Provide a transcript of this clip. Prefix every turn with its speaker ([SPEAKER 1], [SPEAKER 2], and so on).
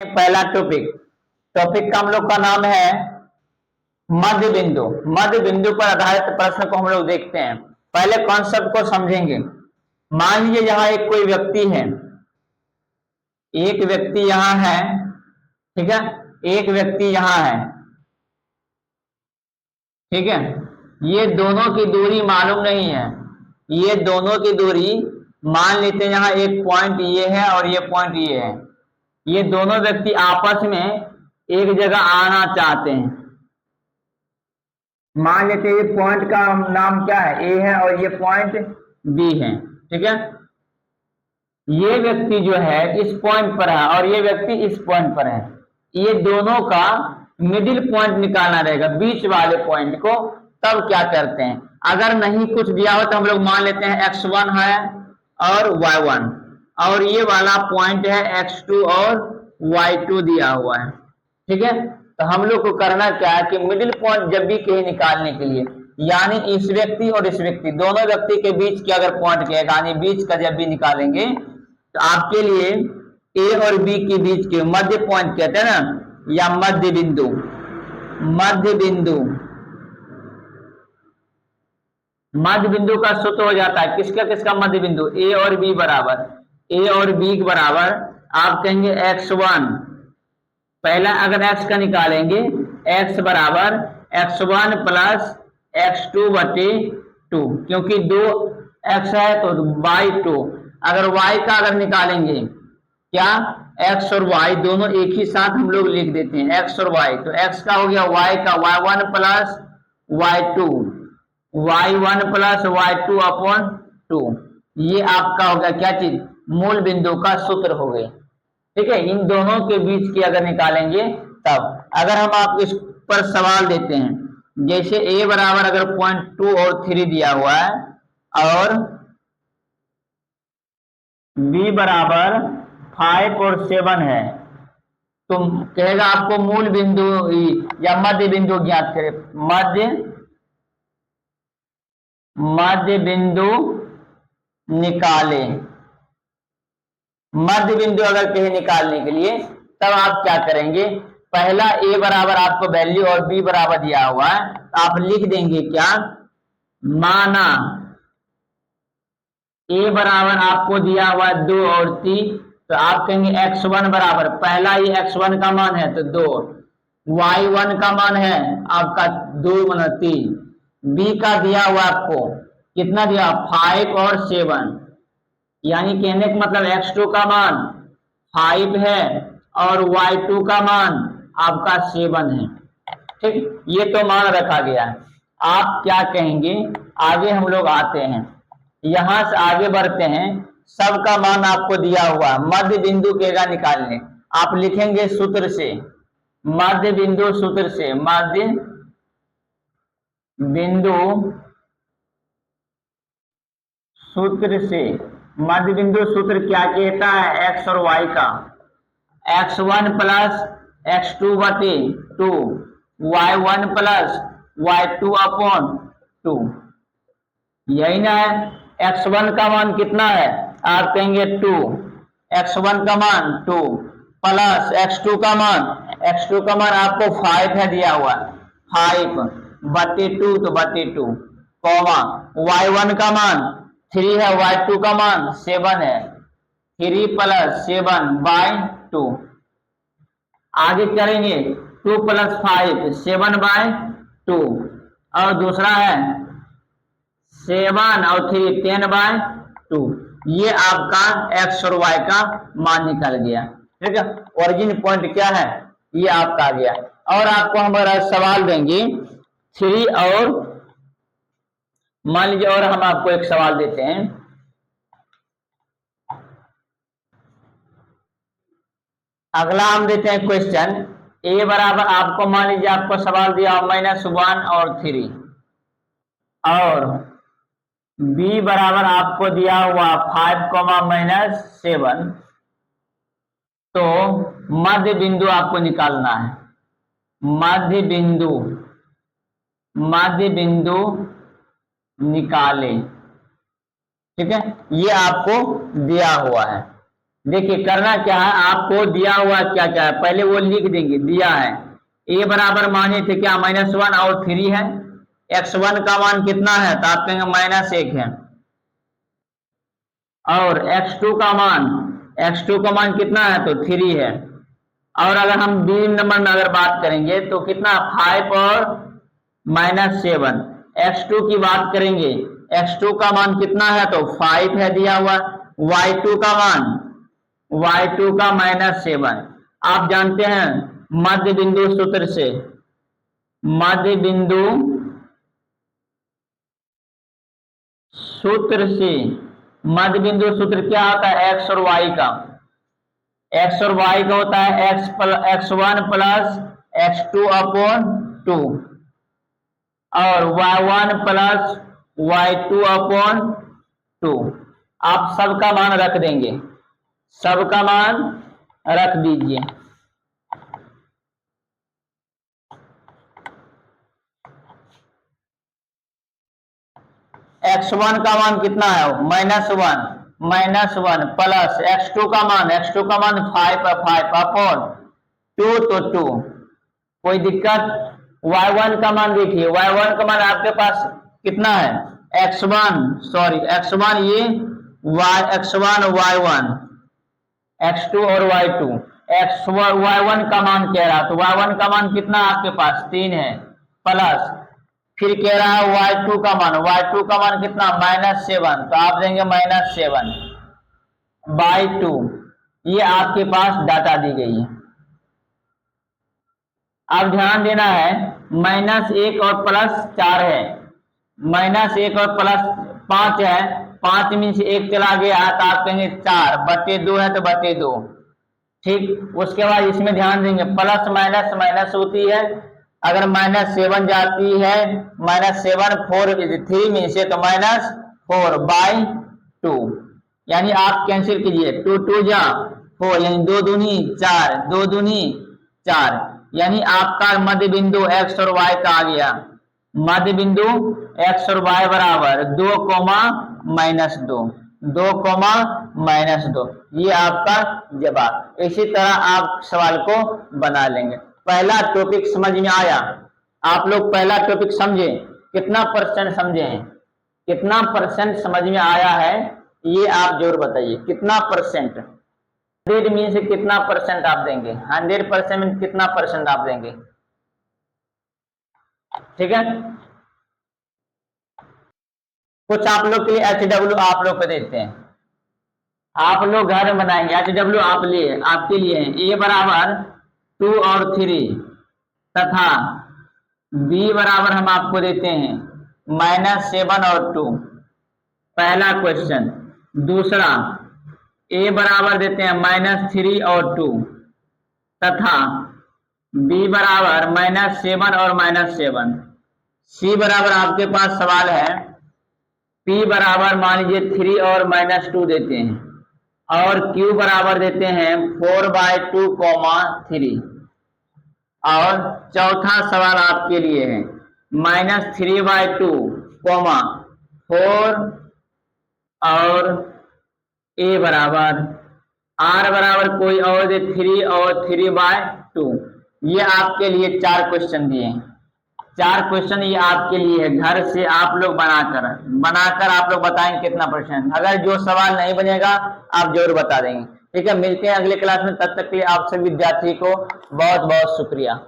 [SPEAKER 1] पहला topic topic का हम लोग का नाम है मध्य बिंदु। मध्य बिंदु पर आधारित प्रश्न को हम लोग देखते हैं। पहले कॉन्सेप्ट को समझेंगे। मान लीजिए यहाँ एक कोई व्यक्ति है, एक व्यक्ति यहाँ है, ठीक है, एक व्यक्ति यहाँ है, ठीक है। ये दोनों की दूरी मालूम नहीं है, ये दोनों की दूरी मान लेते हैं। यहाँ एक पॉइंट ये है और ये पॉइंट ये है। ये दोनों व्यक्ति आपस में एक जगह आना चाहते हैं। मान लेते हैं ये पॉइंट का नाम क्या है, ए है, और ये पॉइंट बी है, ठीक है। ये व्यक्ति जो है इस पॉइंट पर है और ये व्यक्ति इस पॉइंट पर है। ये दोनों का मिडिल पॉइंट निकालना रहेगा, बीच वाले पॉइंट को। तब क्या करते हैं, अगर नहीं कुछ दिया हो तो हम लोग मान लेते हैं x1 है और y1, और ये वाला पॉइंट है x2 और y2 दिया हुआ है, ठीक है। तो हम लोग को करना क्या है कि मिडिल पॉइंट जब भी कहीं निकालने के लिए, यानी इस व्यक्ति और इस व्यक्ति, दोनों व्यक्ति के बीच के अगर पॉइंट के यानी बीच का जब भी निकालेंगे तो आपके लिए ए और बी के बीच के मध्य पॉइंट कहते हैं ना, या मध्य बिंदु। मध्य बिंदु, मध्य बिंदु का सूत्र हो जाता है किसका किसका मध्य बिंदु, ए और बी बराबर, ए और बी के बराबर आप कहेंगे x1। पहला अगर x का निकालेंगे, x बराबर x1 प्लस x2 बटे 2, क्योंकि 2x है तो y2। अगर y का अगर निकालेंगे, क्या x और y दोनों एक ही साथ हम लोग लिख देते हैं, x और y। तो x का हो गया y का y1 plus y2, y1 plus y2 upon 2। ये आपका हो गया क्या चीज, मूल बिंदु का सूत्र हो गई, ठीक है। इन दोनों के बीच की अगर निकालेंगे तब, अगर हम आप इस पर सवाल देते हैं, जैसे a बराबर अगर 0.2 और 3 दिया हुआ है और b बराबर 5 और 7 है, तो कहेगा आपको मूल बिंदु या मध्य बिंदु ज्ञात करें। मध्य बिंदु निकाले। मध्य बिंदु अगर कहीं निकालने के लिए तब आप क्या करेंगे, पहला a बराबर आपको वैल्यू और b बराबर दिया हुआ है, तो आप लिख देंगे क्या, माना a बराबर आपको दिया हुआ 2 और 3, तो आप कहेंगे x1 बराबर, पहला ये x1 का मान है तो 2, y1 का मान है आपका 2 माना 3, b का दिया हुआ आपको कितना दिया 5 और 7, यानी कहने का मतलब x2 का मान 5 है और y2 का मान आपका 7 है, ठीक। ये तो मान रखा गया है। आप क्या कहेंगे, आगे हम लोग आते हैं, यहां से आगे बढ़ते हैं। सबका मान आपको दिया हुआ, मध्य बिंदु केगा निकालने, आप लिखेंगे सूत्र से, मध्य बिंदु सूत्र से, मध्य बिंदु सूत्र से। मध्य बिंदु सूत्र क्या कहता है, x और y का, x1 प्लस x2 बटे 2, y1 प्लस y2 अपॉन 2, यही ना है। x1 का मान कितना है, आप कहेंगे 2, x1 का मान 2 प्लस x2 का मान, x2 का मान आपको 5 है दिया हुआ, 5 बटे 2 तो बटे 2, कॉमा y1 का मान 3 है, y2 का मान 7 है, 3 प्लस 7 बाय 2। आगे करेंगे 2 प्लस 5 7 बाय 2, और दूसरा है 7 और 3 10 बाय 2। ये आपका x और y का मान निकल गया, ठीक है। ओरिजिन पॉइंट क्या है, ये आपका आ गया। और आपको हमारा सवाल देंगे 3 और, मान लीजिए, और हम आपको एक सवाल देते हैं, अगला हम देते हैं क्वेश्चन। a बराबर आपको मान लीजिए आपको सवाल दिया -1 और 3, और b बराबर आपको दिया हुआ 5, -7, तो मध्य बिंदु आपको निकालना है। मध्य बिंदु, मध्य बिंदु निकाले, ठीक है। ये आपको दिया हुआ है, देखिए करना क्या है, आपको दिया हुआ क्या क्या है पहले वो लिख देंगे। दिया है a बराबर माने थे क्या -1 और 3 है। x1 का मान कितना है तो आप कहेंगे -1 है। और x2 का मान कितना है तो 3 है। और अगर हम बी नंबर में अगर बात करेंगे तो कितना 5 और -7। x2 की बात करेंगे, x2 का मान कितना है तो 5 है दिया हुआ। y2 का -7। आप जानते हैं मध्य बिंदु सूत्र से, मध्य बिंदु सूत्र क्या होता है x और y का। x और y का होता है x1 प्लस x2 अपॉन 2 और y1 प्लस y2 अपॉन 2। आप सबका मान रख देंगे, सबका मान रख दीजिए। x1 का मान कितना है -1 प्लस x2 का मान 5 अपॉन 2 तो 2। कोई दिक्कत। y1 का मान देखिए, y1 का मान आपके पास कितना है x1 ये x1 y1 x2 और y2। y1 का मान कह रहा तो y1 का मान कितना आपके पास 3 है प्लस फिर कह रहा है y2 का मान कितना -7 तो आप देंगे -7 बाई 2। ये आपके पास डाटा दी गई है। अब ध्यान देना है -1 और +4 है, -1 और +5 है। 5 में से 1 चला गया तो आप कहेंगे 4/2 है तो /2। ठीक, उसके बाद इसमें ध्यान देंगे प्लस माइनस माइनस होती है। अगर -7 जाती है -7 3 में से तो -4/2 यानी आप कैंसिल कीजिए 2 2 जा 4 यानी 2 दूनी 4 2 दूनी 4 यानी आपका मध्य बिंदु x और y का आ गया। मध्य बिंदु x और y बराबर 2, -2 ये आपका जवाब। इसी तरह आप सवाल को बना लेंगे। पहला टॉपिक समझ में आया? आप लोग पहला टॉपिक समझे? कितना % समझे हैं? कितना % समझ में आया है ये आप जरूर बताइए। कितना %? 100 में से कितना % आप देंगे? 100% में कितना % आप देंगे? ठीक है, कुछ आप लोग के लिए HW आप लोग को देते हैं, आप लोग घर में बनाएंगे। HW आपके लिए है। A बराबर 2 और 3 तथा B बराबर हम आपको देते हैं -7 और 2। पहला क्वेश्चन। दूसरा A बराबर देते हैं -3 और 2 तथा B बराबर -7 और -7। C बराबर आपके पास सवाल है P बराबर मान लीजिए 3 और -2 देते हैं और Q बराबर देते हैं 4/2, 3। और चौथा सवाल आपके लिए है -3/2, 4 और A बराबर R बराबर कोई और दे 3 और 3/2। ये आपके लिए 4 क्वेश्चन दिए हैं। 4 क्वेश्चन ये आपके लिए है। घर से आप लोग बनाकर आप लोग बताएंगे कितना %। अगर जो सवाल नहीं बनेगा आप जरूर बता देंगे। ठीक है, मिलते हैं अगले क्लास में। तब तक के लिए आप सभी विद्यार्थी को बहुत बहुत शुक्रिया।